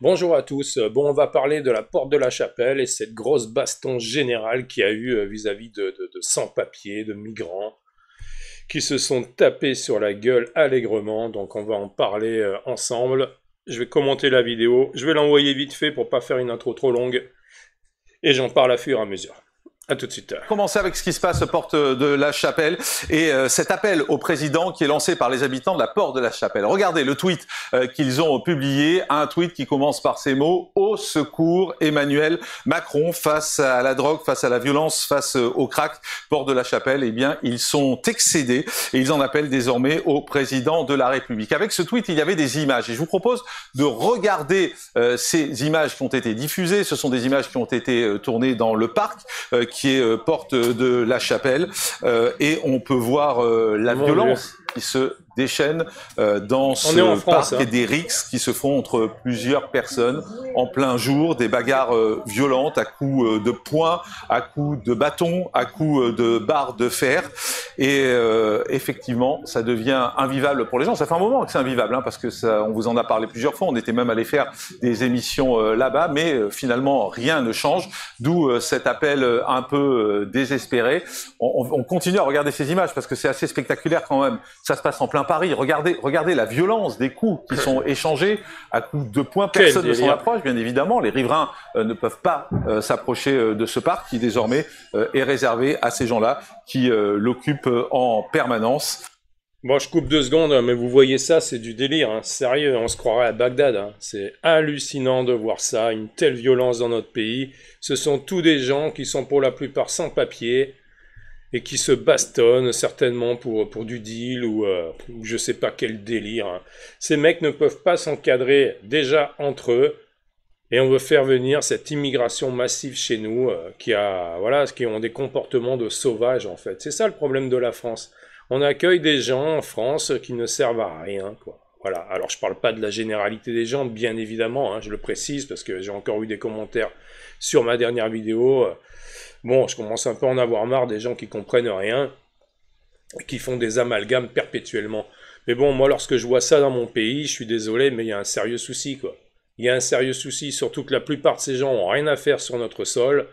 Bonjour à tous. Bon, on va parler de la porte de la Chapelle et cette grosse baston générale qu'il y a eu vis-à-vis de sans-papiers, de migrants, qui se sont tapés sur la gueule allègrement. Donc on va en parler ensemble. Je vais commenter la vidéo. Je vais l'envoyer vite fait pour pas faire une intro trop longue. Et j'en parle à fur et à mesure. À tout de suite. Commencer avec ce qui se passe porte de la Chapelle et cet appel au président qui est lancé par les habitants de la porte de la Chapelle. Regardez le tweet qu'ils ont publié, un tweet qui commence par ces mots: au secours Emmanuel Macron face à la drogue, face à la violence, face au crack. Porte de la Chapelle, eh bien ils sont excédés et ils en appellent désormais au président de la République. Avec ce tweet, il y avait des images et je vous propose de regarder ces images qui ont été diffusées. Ce sont des images qui ont été tournées dans le parc qui est porte de la Chapelle, et on peut voir la violence qui se déchaîne dans ce parc et des rixes qui se font entre plusieurs personnes en plein jour, des bagarres violentes à coups de poing, à coups de bâton, à coups de barres de fer, et effectivement ça devient invivable pour les gens. Ça fait un moment que c'est invivable, hein, parce que ça, on vous en a parlé plusieurs fois, on était même allé faire des émissions là-bas, mais finalement rien ne change, d'où cet appel un peu désespéré. On continue à regarder ces images parce que c'est assez spectaculaire quand même. Ça se passe en plein Paris. Regardez la violence des coups qui sont échangés à coups de poing. Personne ne s'en approche, bien évidemment. Les riverains ne peuvent pas s'approcher de ce parc qui désormais est réservé à ces gens-là qui l'occupent en permanence. Bon, je coupe 2 secondes, mais vous voyez ça, c'est du délire, hein. Sérieux, on se croirait à Bagdad, hein. C'est hallucinant de voir ça, une telle violence dans notre pays. Ce sont tous des gens qui sont pour la plupart sans papier et qui se bastonnent certainement pour du deal ou je sais pas quel délire, hein. Ces mecs ne peuvent pas s'encadrer déjà entre eux et on veut faire venir cette immigration massive chez nous qui ont des comportements de sauvages en fait. C'est ça le problème de la France. On accueille des gens en France qui ne servent à rien, quoi. Voilà. Alors je parle pas de la généralité des gens, bien évidemment, hein, je le précise parce que j'ai encore eu des commentaires sur ma dernière vidéo. Bon, je commence un peu à en avoir marre des gens qui comprennent rien, qui font des amalgames perpétuellement. Mais bon, moi lorsque je vois ça dans mon pays, je suis désolé, mais il y a un sérieux souci, quoi. Il y a un sérieux souci, surtout que la plupart de ces gens ont rien à faire sur notre sol.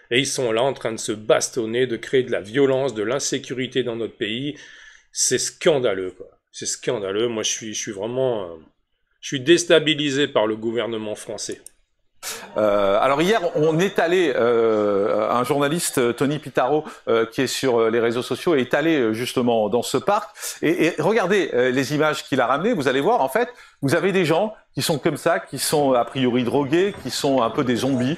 Et ils sont là en train de se bastonner, de créer de la violence, de l'insécurité dans notre pays. C'est scandaleux, quoi. C'est scandaleux. Moi, je suis vraiment... je suis déstabilisé par le gouvernement français. Alors hier, on est allé, un journaliste, Tony Pitaro, qui est sur les réseaux sociaux, est allé justement dans ce parc. Et regardez les images qu'il a ramenées, vous allez voir, en fait, vous avez des gens qui sont comme ça, qui sont a priori drogués, qui sont un peu des zombies,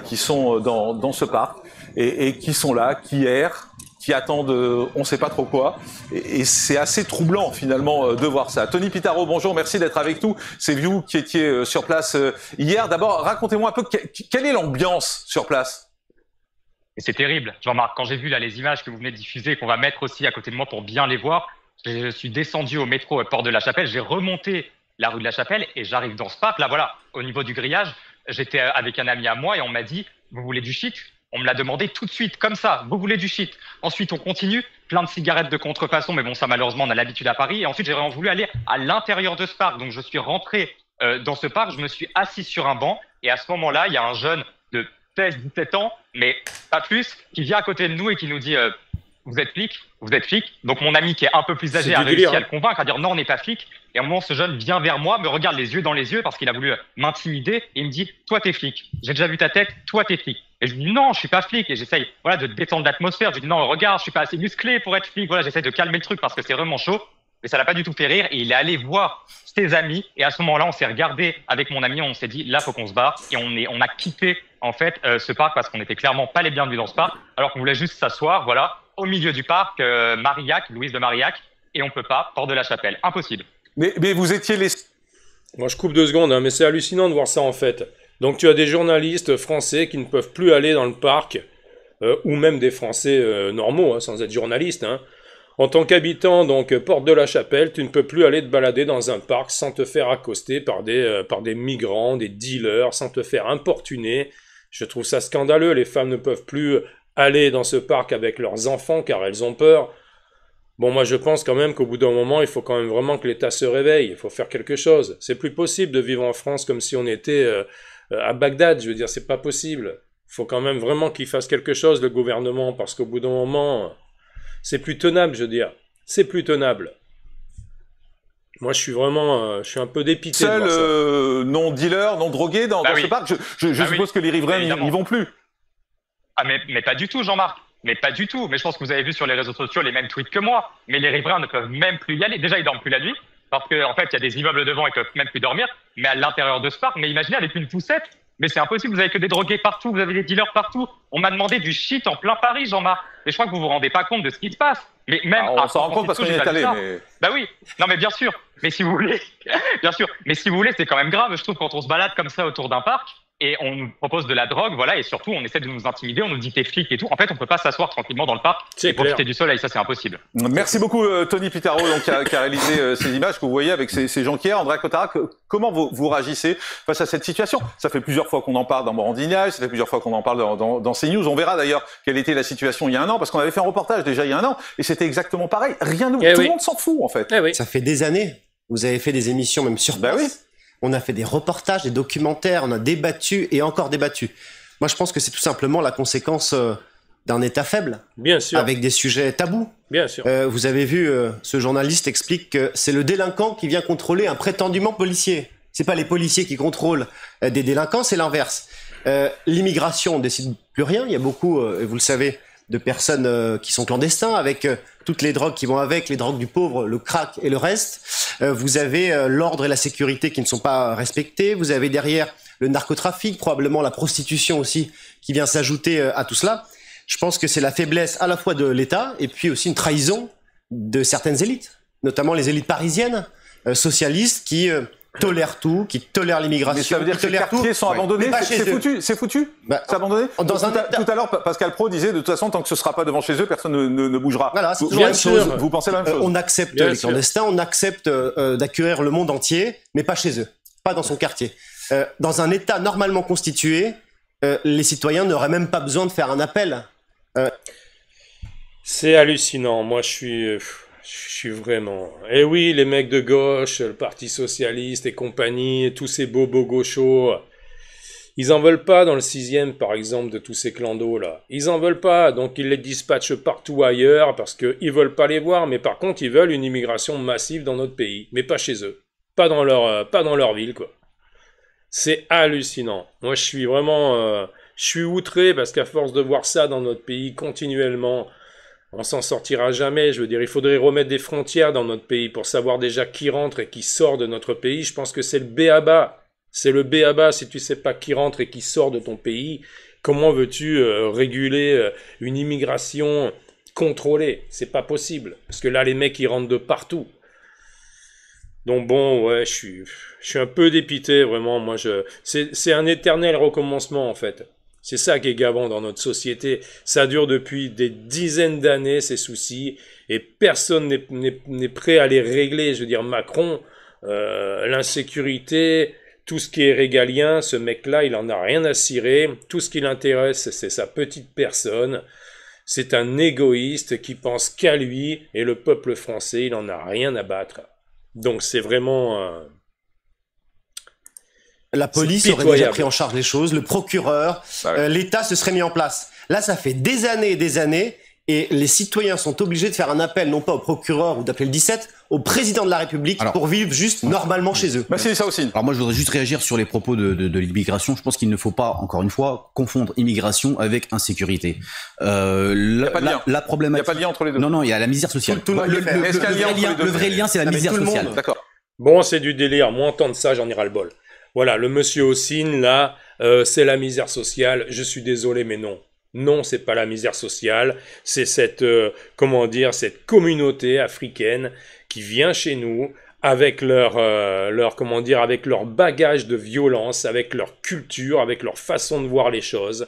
qui sont dans ce parc, et qui sont là, qui errent, qui attendent on ne sait pas trop quoi. Et c'est assez troublant finalement de voir ça. Tony Pitaro, bonjour, merci d'être avec nous. C'est vous qui étiez sur place hier. D'abord, racontez-moi un peu quelle est l'ambiance sur place. C'est terrible, Jean-Marc. Quand j'ai vu là les images que vous venez de diffuser, qu'on va mettre aussi à côté de moi pour bien les voir, je suis descendu au métro Porte de la Chapelle, j'ai remonté la rue de la Chapelle et j'arrive dans ce parc. Là, voilà, au niveau du grillage, j'étais avec un ami à moi et on m'a dit « Vous voulez du shit ?» On me l'a demandé tout de suite, comme ça, vous voulez du shit. Ensuite, on continue, plein de cigarettes de contrefaçon, mais bon, ça malheureusement, on a l'habitude à Paris. Et ensuite, j'ai vraiment voulu aller à l'intérieur de ce parc. Donc, je suis rentré dans ce parc, je me suis assis sur un banc. Et à ce moment-là, il y a un jeune de 16-17 ans, mais pas plus, qui vient à côté de nous et qui nous dit vous êtes flic, vous êtes flic. Donc, mon ami qui est un peu plus âgé a réussi à le convaincre, à dire non, on n'est pas flic. Et à un moment, ce jeune vient vers moi, me regarde les yeux dans les yeux parce qu'il a voulu m'intimider et il me dit toi, t'es flic. J'ai déjà vu ta tête, toi, t'es flic. Et je lui dis non, je suis pas flic. Et j'essaye, voilà, de détendre l'atmosphère. Je lui dis non, regarde, je suis pas assez musclé pour être flic. Voilà, j'essaie de calmer le truc parce que c'est vraiment chaud. Mais ça l'a pas du tout fait rire. Et il est allé voir ses amis. Et à ce moment-là, on s'est regardé avec mon ami. On s'est dit là, faut qu'on se barre. Et on a quitté en fait ce parc parce qu'on était clairement pas les bienvenus dans ce parc. Alors qu'on voulait juste s'asseoir, voilà, au milieu du parc, Marillac, Louise de Marillac. Et on peut pas, Porte de la Chapelle, impossible. Mais vous étiez les... Moi, je coupe 2 secondes, hein, mais c'est hallucinant de voir ça en fait. Donc tu as des journalistes français qui ne peuvent plus aller dans le parc, ou même des Français normaux, hein, sans être journalistes, hein. En tant qu'habitant, donc, Porte de la Chapelle, tu ne peux plus aller te balader dans un parc sans te faire accoster par des migrants, des dealers, sans te faire importuner. Je trouve ça scandaleux, les femmes ne peuvent plus aller dans ce parc avec leurs enfants car elles ont peur. Bon, moi, je pense quand même qu'au bout d'un moment, il faut quand même vraiment que l'État se réveille. Il faut faire quelque chose. C'est plus possible de vivre en France comme si on était à Bagdad. Je veux dire, c'est pas possible. Il faut quand même vraiment qu'il fasse quelque chose, le gouvernement, parce qu'au bout d'un moment, c'est plus tenable, je veux dire. C'est plus tenable. Moi, je suis vraiment, je suis un peu dépité de Seul voir ça. non-dealer, non-drogué dans oui. ce parc. Je Bah suppose oui, que les riverains évidemment. n'y vont plus. Ah, mais pas du tout, Jean-Marc. Mais pas du tout. Mais je pense que vous avez vu sur les réseaux sociaux les mêmes tweets que moi. Mais les riverains ne peuvent même plus y aller. Déjà, ils dorment plus la nuit. Parce qu'en fait, il y a des immeubles devant, ils peuvent même plus dormir. Mais à l'intérieur de ce parc, mais imaginez avec une poussette. Mais c'est impossible, vous avez que des drogués partout, vous avez des dealers partout. On m'a demandé du shit en plein Paris, Jean-Marc. Et je crois que vous vous rendez pas compte de ce qui se passe. Mais même On s'en rend compte parce qu'on y est allé. Mais... Bah oui. Non, mais bien sûr. Mais si vous voulez, bien sûr. Mais si vous voulez, c'est quand même grave, je trouve, quand on se balade comme ça autour d'un parc. Et on nous propose de la drogue, voilà, et surtout, on essaie de nous intimider, on nous dit t'es flic et tout. En fait, on peut pas s'asseoir tranquillement dans le parc et profiter du soleil, ça c'est impossible. Merci beaucoup Tony Pitaro, donc, qui a réalisé ces images que vous voyez avec ces gens qui est. Andrea Cotara, comment vous réagissez face à cette situation? Ça fait plusieurs fois qu'on en parle dans Morandinage, ça fait plusieurs fois qu'on en parle dans CNews. On verra d'ailleurs quelle était la situation il y a un an, parce qu'on avait fait un reportage déjà il y a un an, et c'était exactement pareil. Rien de tout le monde s'en fout en fait. Ça fait des années. Vous avez fait des émissions même sur place. Oui. On a fait des reportages, des documentaires, on a débattu et encore débattu. Moi, je pense que c'est tout simplement la conséquence d'un État faible. Bien sûr. Avec des sujets tabous. Bien sûr. Vous avez vu, ce journaliste explique que c'est le délinquant qui vient contrôler un prétendument policier. C'est pas les policiers qui contrôlent des délinquants, c'est l'inverse. L'immigration, on décide plus rien. Il y a beaucoup, et vous le savez, de personnes qui sont clandestins avec toutes les drogues qui vont avec, les drogues du pauvre, le crack et le reste. Vous avez l'ordre et la sécurité qui ne sont pas respectés. Vous avez derrière le narcotrafic, probablement la prostitution aussi qui vient s'ajouter à tout cela. Je pense que c'est la faiblesse à la fois de l'État et puis aussi une trahison de certaines élites, notamment les élites parisiennes, socialistes qui tolèrent tout, qui tolèrent l'immigration. Mais ça veut dire que les quartiers sont abandonnés. C'est foutu. C'est abandonné. Tout à l'heure, Pascal Praud disait de toute façon, tant que ce sera pas devant chez eux, personne ne bougera. Voilà, c'est toujours la même chose. Vous pensez la même chose? On accepte les clandestins, on accepte d'accueillir le monde entier, mais pas chez eux, pas dans son quartier. Dans un État normalement constitué, les citoyens n'auraient même pas besoin de faire un appel. C'est hallucinant. Moi, je suis vraiment... Eh oui, les mecs de gauche, le Parti Socialiste et compagnie, tous ces bobos gauchos, ils en veulent pas dans le 6e, par exemple, de tous ces clandos, là. Ils en veulent pas, donc ils les dispatchent partout ailleurs, parce qu'ils veulent pas les voir, mais par contre, ils veulent une immigration massive dans notre pays, mais pas chez eux. Pas dans leur ville, quoi. C'est hallucinant. Moi, je suis vraiment... je suis outré, parce qu'à force de voir ça dans notre pays, continuellement... On s'en sortira jamais, je veux dire, il faudrait remettre des frontières dans notre pays pour savoir déjà qui rentre et qui sort de notre pays. Je pense que c'est le b.a.-ba. C'est le b.a.-ba si tu sais pas qui rentre et qui sort de ton pays. Comment veux-tu réguler une immigration contrôlée? C'est pas possible. Parce que là, les mecs, ils rentrent de partout. Donc bon, ouais, je suis un peu dépité, vraiment. Moi, c'est un éternel recommencement, en fait. C'est ça qui est gavant dans notre société. Ça dure depuis des dizaines d'années, ces soucis, et personne n'est prêt à les régler. Je veux dire, Macron, l'insécurité, tout ce qui est régalien, ce mec-là, il en a rien à cirer. Tout ce qui l'intéresse, c'est sa petite personne. C'est un égoïste qui pense qu'à lui, et le peuple français, il en a rien à battre. Donc c'est vraiment... La police aurait déjà pris en charge les choses, le procureur, l'État se serait mis en place. Là, ça fait des années, et les citoyens sont obligés de faire un appel, non pas au procureur ou d'appeler le 17, au président de la République pour vivre juste normalement chez eux. Merci, ça aussi. Alors moi, je voudrais juste réagir sur les propos de l'immigration. Je pense qu'il ne faut pas, encore une fois, confondre immigration avec insécurité. La problématique... Il n'y a pas de lien entre les deux. Non, il y a la misère sociale. Le vrai lien, c'est la misère sociale. D'accord. Bon, c'est du délire. Moi, entendre ça, j'en ai ras le bol. Voilà, le monsieur Hossein, là, c'est la misère sociale. Je suis désolé, mais non. Non, c'est pas la misère sociale. C'est cette, cette communauté africaine qui vient chez nous avec avec leur bagage de violence, avec leur culture, avec leur façon de voir les choses.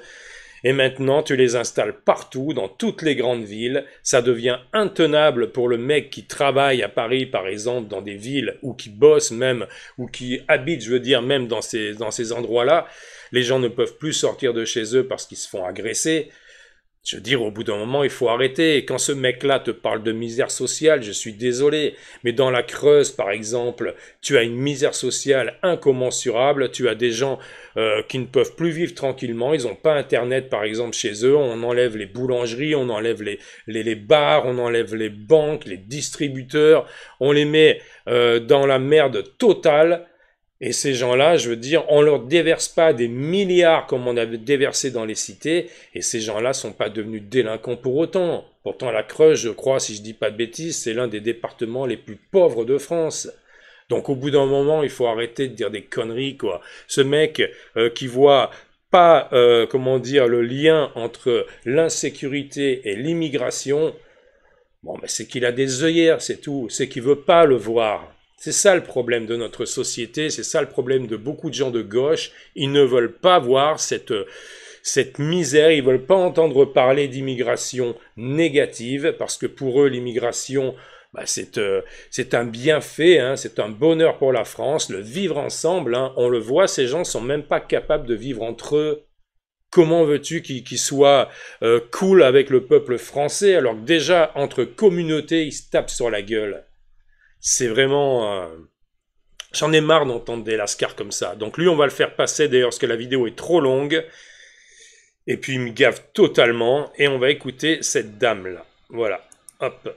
Et maintenant, tu les installes partout, dans toutes les grandes villes. Ça devient intenable pour le mec qui travaille à Paris, par exemple, dans des villes, ou qui bosse même, ou qui habite, je veux dire, même dans ces endroits-là. Les gens ne peuvent plus sortir de chez eux parce qu'ils se font agresser. Je veux dire, au bout d'un moment, il faut arrêter. Et quand ce mec-là te parle de misère sociale, je suis désolé, mais dans la Creuse, par exemple, tu as une misère sociale incommensurable, tu as des gens qui ne peuvent plus vivre tranquillement, ils n'ont pas Internet, par exemple, chez eux, on enlève les boulangeries, on enlève les bars, on enlève les banques, les distributeurs, on les met dans la merde totale. Et ces gens-là, je veux dire, on leur déverse pas des milliards comme on avait déversé dans les cités, et ces gens-là sont pas devenus délinquants pour autant. Pourtant, la Creuse, je crois, si je dis pas de bêtises, c'est l'un des départements les plus pauvres de France. Donc, au bout d'un moment, il faut arrêter de dire des conneries, quoi. Ce mec qui voit pas, comment dire, le lien entre l'insécurité et l'immigration, bon, ben, c'est qu'il a des œillères, c'est tout. C'est qu'il veut pas le voir. C'est ça le problème de notre société, c'est ça le problème de beaucoup de gens de gauche. Ils ne veulent pas voir cette misère, ils veulent pas entendre parler d'immigration négative, parce que pour eux, l'immigration, bah, c'est un bienfait, hein, c'est un bonheur pour la France, le vivre ensemble, hein, on le voit, ces gens sont même pas capables de vivre entre eux. Comment veux-tu qu'ils soient cool avec le peuple français, alors que déjà, entre communautés, ils se tapent sur la gueule. C'est vraiment... J'en ai marre d'entendre des lascars comme ça. Donc lui, on va le faire passer d'ailleurs parce que la vidéo est trop longue. Et puis il me gave totalement. Et on va écouter cette dame-là. Voilà. Hop.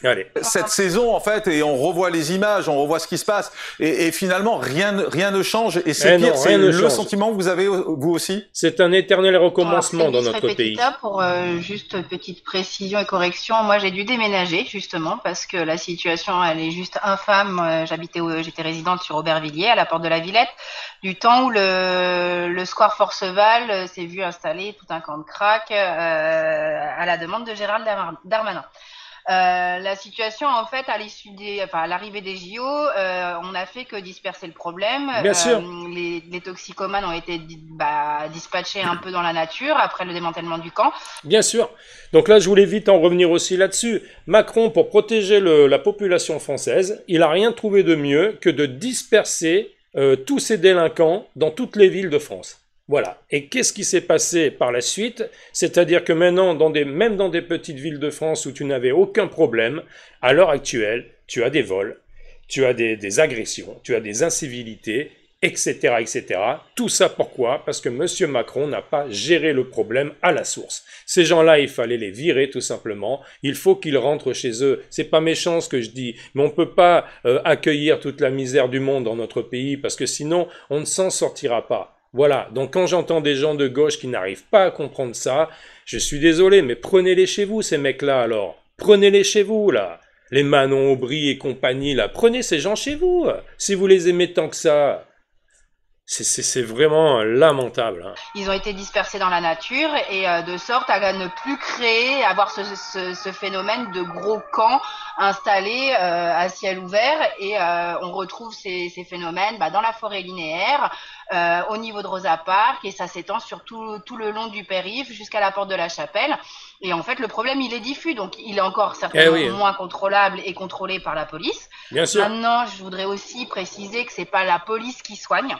Allez. Cette saison, en fait, et on revoit les images, on revoit ce qui se passe, et finalement, rien ne change, et c'est pire, c'est le sentiment que vous avez, vous aussi? C'est un éternel recommencement dans notre pays. Pour juste petite précision et correction, moi j'ai dû déménager, justement, parce que la situation, elle est juste infâme. J'étais résidente sur Aubervilliers, à la porte de la Villette, du temps où le square Forceval s'est vu installer tout un camp de crack à la demande de Gérald Darmanin. La situation, en fait, à l'arrivée des JO, on n'a fait que disperser le problème. Bien sûr. Les toxicomanes ont été dispatchés un peu dans la nature après le démantèlement du camp. Bien sûr. Donc là, je voulais vite en revenir aussi là-dessus. Macron, pour protéger la population française, il n'a rien trouvé de mieux que de disperser tous ces délinquants dans toutes les villes de France. Voilà. Et qu'est-ce qui s'est passé par la suite? C'est-à-dire que maintenant, même dans des petites villes de France où tu n'avais aucun problème, à l'heure actuelle, tu as des vols, tu as des agressions, tu as des incivilités, etc., etc. Tout ça pourquoi? Parce que M. Macron n'a pas géré le problème à la source. Ces gens-là, il fallait les virer tout simplement. Il faut qu'ils rentrent chez eux. C'est pas méchant ce que je dis, mais on peut pas accueillir toute la misère du monde dans notre pays parce que sinon, on ne s'en sortira pas. Voilà, donc quand j'entends des gens de gauche qui n'arrivent pas à comprendre ça, je suis désolé, mais prenez-les chez vous, ces mecs-là, alors. Prenez-les chez vous, là. Les Manon Aubry et compagnie, là. Prenez ces gens chez vous, si vous les aimez tant que ça. C'est vraiment lamentable. Hein. Ils ont été dispersés dans la nature et de sorte à ne plus créer, avoir ce phénomène de gros camps installés à ciel ouvert et on retrouve ces phénomènes dans la forêt linéaire, au niveau de Rosa Parks et ça s'étend sur tout le long du périph' jusqu'à la porte de la Chapelle. Et en fait, le problème, il est diffus, donc il est encore certainement moins contrôlable et contrôlé par la police. Bien sûr. Maintenant, je voudrais aussi préciser que c'est pas la police qui soigne.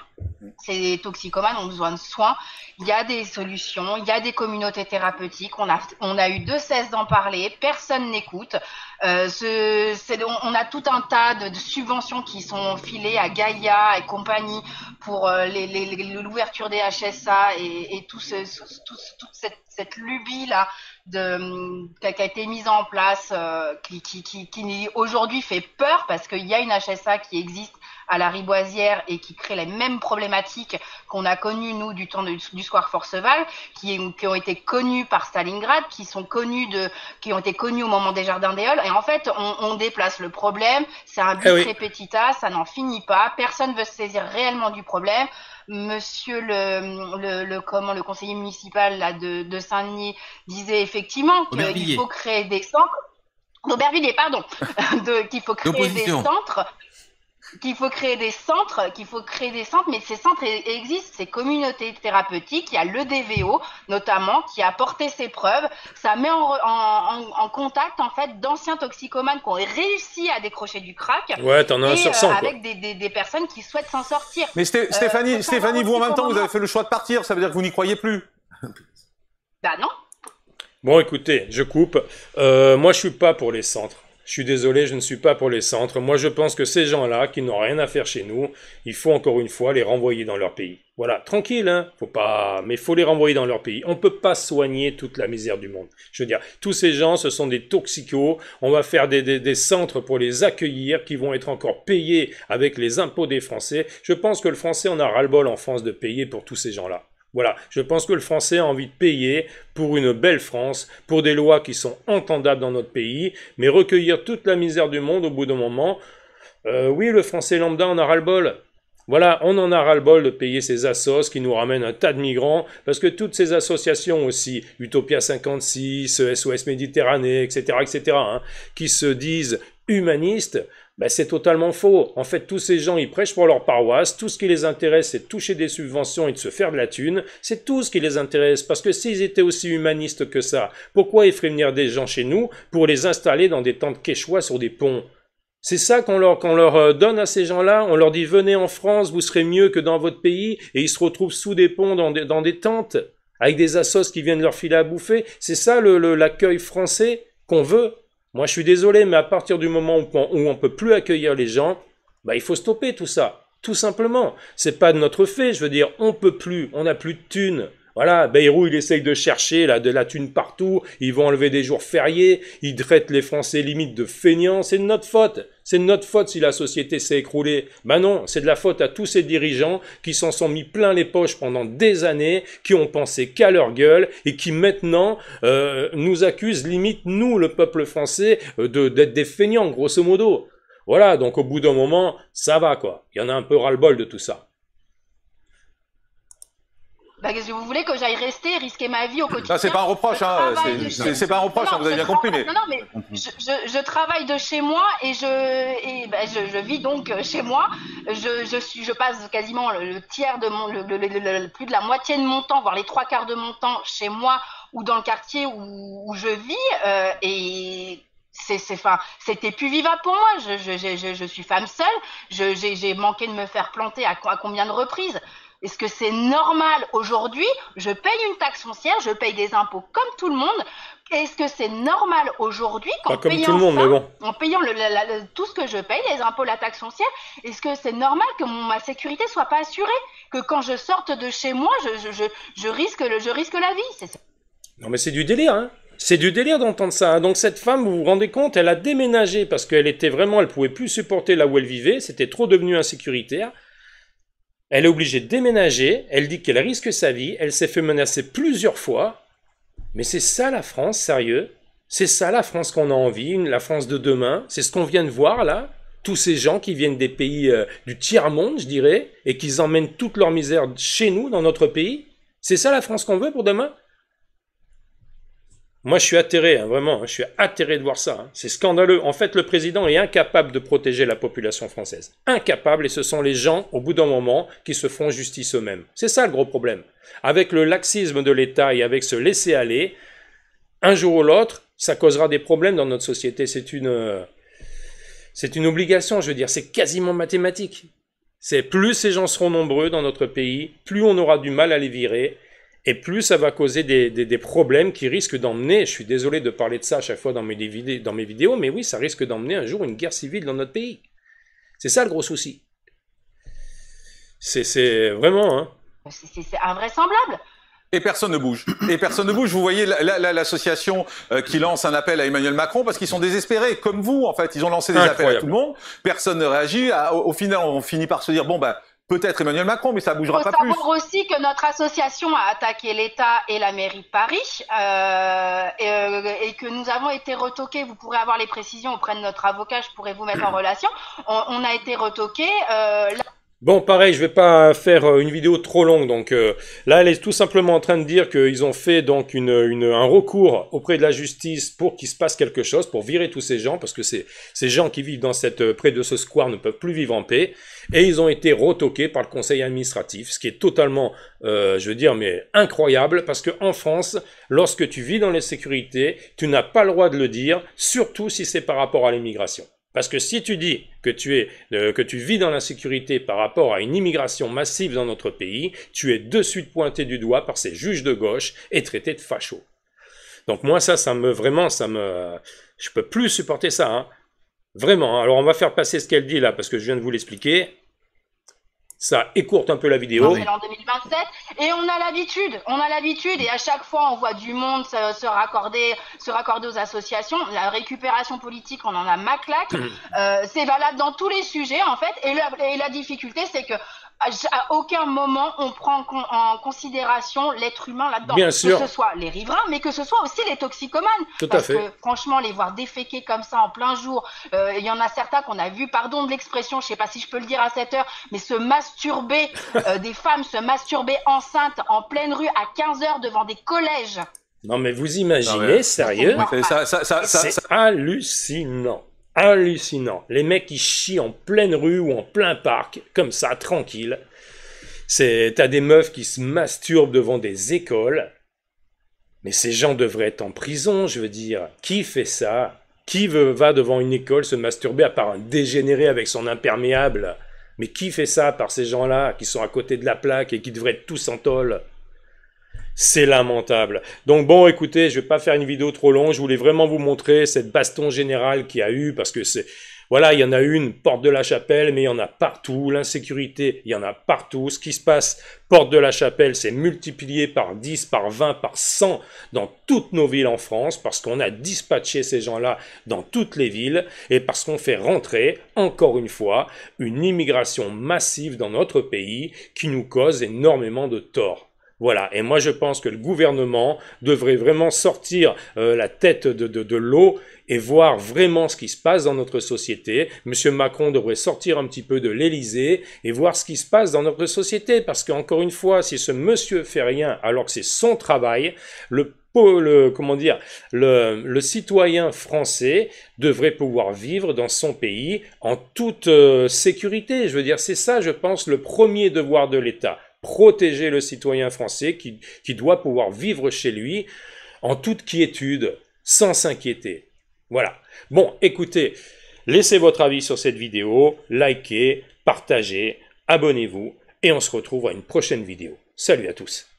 Ces toxicomanes ont besoin de soins. Il y a des solutions, il y a des communautés thérapeutiques. On a eu de cesse d'en parler. Personne n'écoute. On a tout un tas de subventions qui sont filées à Gaïa et compagnie pour l'ouverture des HSA et toute cette lubie là qui a été mise en place, qui aujourd'hui fait peur parce qu'il y a une HSA qui existe à la Riboisière et qui crée les mêmes problématiques qu'on a connues nous du temps du square Forceval, qui ont été connues par Stalingrad, qui ont été connues au moment des Jardins des Halles. Et en fait, on déplace le problème. C'est un bis repetita, ça n'en finit pas. Personne veut se saisir réellement du problème. Monsieur le conseiller municipal là, de Saint-Denis disait effectivement qu'il faut créer des centres. D'Aubervilliers, pardon. Qu'il faut créer des centres. Qu'il faut créer des centres, mais ces centres existent, ces communautés thérapeutiques, il y a le DVO notamment qui a porté ses preuves, ça met en contact en fait d'anciens toxicomanes qui ont réussi à décrocher du crack. Ouais, t'en as un sur 100 avec des personnes qui souhaitent s'en sortir. Mais Stéphanie, vous en même temps vous avez fait le choix de partir, ça veut dire que vous n'y croyez plus. Bah non. Bon, écoutez, je coupe. Moi, je suis pas pour les centres. Je suis désolé, je ne suis pas pour les centres. Moi, je pense que ces gens-là, qui n'ont rien à faire chez nous, il faut encore une fois les renvoyer dans leur pays. Voilà, tranquille, hein. Faut pas, mais faut les renvoyer dans leur pays. On peut pas soigner toute la misère du monde. Je veux dire, tous ces gens, ce sont des toxicos. On va faire des centres pour les accueillir, qui vont être encore payés avec les impôts des Français. Je pense que le Français en a ras-le-bol en France de payer pour tous ces gens-là. Voilà, je pense que le Français a envie de payer pour une belle France, pour des lois qui sont entendables dans notre pays, mais recueillir toute la misère du monde au bout d'un moment, oui, le Français lambda en a ras-le-bol. Voilà, on en a ras-le-bol de payer ces assos qui nous ramènent un tas de migrants, parce que toutes ces associations aussi, Utopia 56, SOS Méditerranée, etc., hein, qui se disent humanistes, ben c'est totalement faux. En fait, tous ces gens, ils prêchent pour leur paroisse. Tout ce qui les intéresse, c'est de toucher des subventions et de se faire de la thune. C'est tout ce qui les intéresse. Parce que s'ils étaient aussi humanistes que ça, pourquoi ils feraient venir des gens chez nous pour les installer dans des tentes quechua sur des ponts? C'est ça qu'on leur donne à ces gens-là. On leur dit, venez en France, vous serez mieux que dans votre pays. Et ils se retrouvent sous des ponts dans des tentes, avec des assos qui viennent leur filer à bouffer. C'est ça l'accueil français qu'on veut. Moi, je suis désolé, mais à partir du moment où on peut plus accueillir les gens, bah, il faut stopper tout ça. Tout simplement. C'est pas de notre fait. Je veux dire, on peut plus. On n'a plus de thunes. Voilà, Bayrou, il essaye de chercher là, de la thune partout. Ils vont enlever des jours fériés. Ils traitent les Français limite de feignants. C'est de notre faute. C'est de notre faute si la société s'est écroulée. Ben non, c'est de la faute à tous ces dirigeants qui s'en sont mis plein les poches pendant des années, qui ont pensé qu'à leur gueule et qui maintenant nous accusent limite, nous, le peuple français, d'être des feignants, grosso modo. Voilà, donc au bout d'un moment, ça va quoi. Il y en a un peu ras-le-bol de tout ça. Bah, qu'est-ce que vous voulez que j'aille rester, risquer ma vie au quotidien? C'est pas un reproche, hein. C'est pas un reproche, non, vous avez bien compris. Mais... Non, mais je travaille de chez moi et je vis donc chez moi. Je passe quasiment le tiers de plus de la moitié de mon temps, voire les 3/4 de mon temps chez moi ou dans le quartier où je vis et c'était plus vivable pour moi. Je suis femme seule. J'ai manqué de me faire planter à combien de reprises? Est-ce que c'est normal aujourd'hui? Je paye une taxe foncière, je paye des impôts comme tout le monde. Est-ce que c'est normal aujourd'hui qu'en payant en payant tout ce que je paye, les impôts, la taxe foncière, est-ce que c'est normal que ma sécurité soit pas assurée? Que quand je sorte de chez moi, je risque la vie? Non mais c'est du délire, hein. C'est du délire d'entendre ça. Donc cette femme, vous vous rendez compte, elle a déménagé parce qu'elle pouvait plus supporter là où elle vivait, c'était trop devenu insécuritaire. Elle est obligée de déménager, elle dit qu'elle risque sa vie, elle s'est fait menacer plusieurs fois. Mais c'est ça la France, sérieux? C'est ça la France qu'on a envie, la France de demain? C'est ce qu'on vient de voir là? Tous ces gens qui viennent des pays du tiers-monde, je dirais, et qui emmènent toute leur misère chez nous, dans notre pays? C'est ça la France qu'on veut pour demain? Moi, je suis atterré, hein, vraiment, je suis atterré de voir ça. Hein. C'est scandaleux. En fait, le président est incapable de protéger la population française. Incapable, et ce sont les gens, au bout d'un moment, qui se font justice eux-mêmes. C'est ça le gros problème. Avec le laxisme de l'État et avec ce laisser-aller, un jour ou l'autre, ça causera des problèmes dans notre société. C'est une obligation, je veux dire, c'est quasiment mathématique. C'est plus ces gens seront nombreux dans notre pays, plus on aura du mal à les virer, et plus ça va causer des problèmes qui risquent d'emmener, je suis désolé de parler de ça à chaque fois dans mes vidéos, mais oui, ça risque d'emmener un jour une guerre civile dans notre pays. C'est ça le gros souci. C'est vraiment... Hein. C'est invraisemblable. Et personne ne bouge. Et personne ne bouge. Vous voyez l'association qui lance un appel à Emmanuel Macron parce qu'ils sont désespérés, comme vous en fait. Ils ont lancé des appels à tout le monde. Personne ne réagit. Au final, on finit par se dire, bon ben... Peut-être Emmanuel Macron, mais ça ne bougera pas plus. Il faut savoir aussi que notre association a attaqué l'État et la mairie de Paris et que nous avons été retoqués. Vous pourrez avoir les précisions auprès de notre avocat, je pourrais vous mettre en relation. On a été retoqués. Bon, pareil, je vais pas faire une vidéo trop longue, donc là, elle est tout simplement en train de dire qu'ils ont fait donc un recours auprès de la justice pour qu'il se passe quelque chose, pour virer tous ces gens, parce que ces gens qui vivent près de ce square ne peuvent plus vivre en paix, et ils ont été retoqués par le conseil administratif, ce qui est totalement, je veux dire, mais incroyable, parce que en France, lorsque tu vis dans l'insécurité, tu n'as pas le droit de le dire, surtout si c'est par rapport à l'immigration. Parce que si tu dis que tu vis dans l'insécurité par rapport à une immigration massive dans notre pays, tu es de suite pointé du doigt par ces juges de gauche et traité de facho. Donc moi je peux plus supporter ça, hein. Vraiment. Alors on va faire passer ce qu'elle dit là, parce que je viens de vous l'expliquer. Ça écourte un peu la vidéo. C'est en 2027 et on a l'habitude et à chaque fois on voit du monde se raccorder aux associations. La récupération politique, on en a ma claque. C'est valable dans tous les sujets en fait. Et la difficulté, c'est que à aucun moment on prend en considération l'être humain là-dedans. Bien sûr. Que ce soit les riverains, mais que ce soit aussi les toxicomanes. Tout à fait. Parce que franchement, les voir déféquer comme ça en plein jour, il y en a certains qu'on a vu, pardon de l'expression, je sais pas si je peux le dire à cette heure, mais se masturber, des femmes se masturber enceintes en pleine rue à 15h devant des collèges. Non mais vous imaginez, sérieux? C'est hallucinant. Hallucinant. Les mecs qui chient en pleine rue ou en plein parc, comme ça, tranquille. T'as des meufs qui se masturbent devant des écoles. Mais ces gens devraient être en prison, je veux dire. Qui fait ça? Qui va devant une école se masturber à part un dégénéré avec son imperméable? Mais qui fait ça par ces gens-là qui sont à côté de la plaque et qui devraient être tous en tôle? C'est lamentable. Donc bon, écoutez, je vais pas faire une vidéo trop longue, je voulais vraiment vous montrer cette baston générale qu'il y a eu, parce que voilà, il y en a une, porte de la Chapelle, mais il y en a partout, l'insécurité, il y en a partout, ce qui se passe, porte de la Chapelle, c'est multiplié par 10, par 20, par 100 dans toutes nos villes en France, parce qu'on a dispatché ces gens-là dans toutes les villes, et parce qu'on fait rentrer, encore une fois, une immigration massive dans notre pays, qui nous cause énormément de tort. Voilà, et moi je pense que le gouvernement devrait vraiment sortir la tête de l'eau et voir vraiment ce qui se passe dans notre société. Monsieur Macron devrait sortir un petit peu de l'Élysée et voir ce qui se passe dans notre société, parce qu'encore une fois, si ce monsieur fait rien alors que c'est son travail, le citoyen français devrait pouvoir vivre dans son pays en toute sécurité. Je veux dire, c'est ça, je pense, le premier devoir de l'État. Protéger le citoyen français qui doit pouvoir vivre chez lui en toute quiétude, sans s'inquiéter. Voilà. Bon, écoutez, laissez votre avis sur cette vidéo, likez, partagez, abonnez-vous, et on se retrouve à une prochaine vidéo. Salut à tous.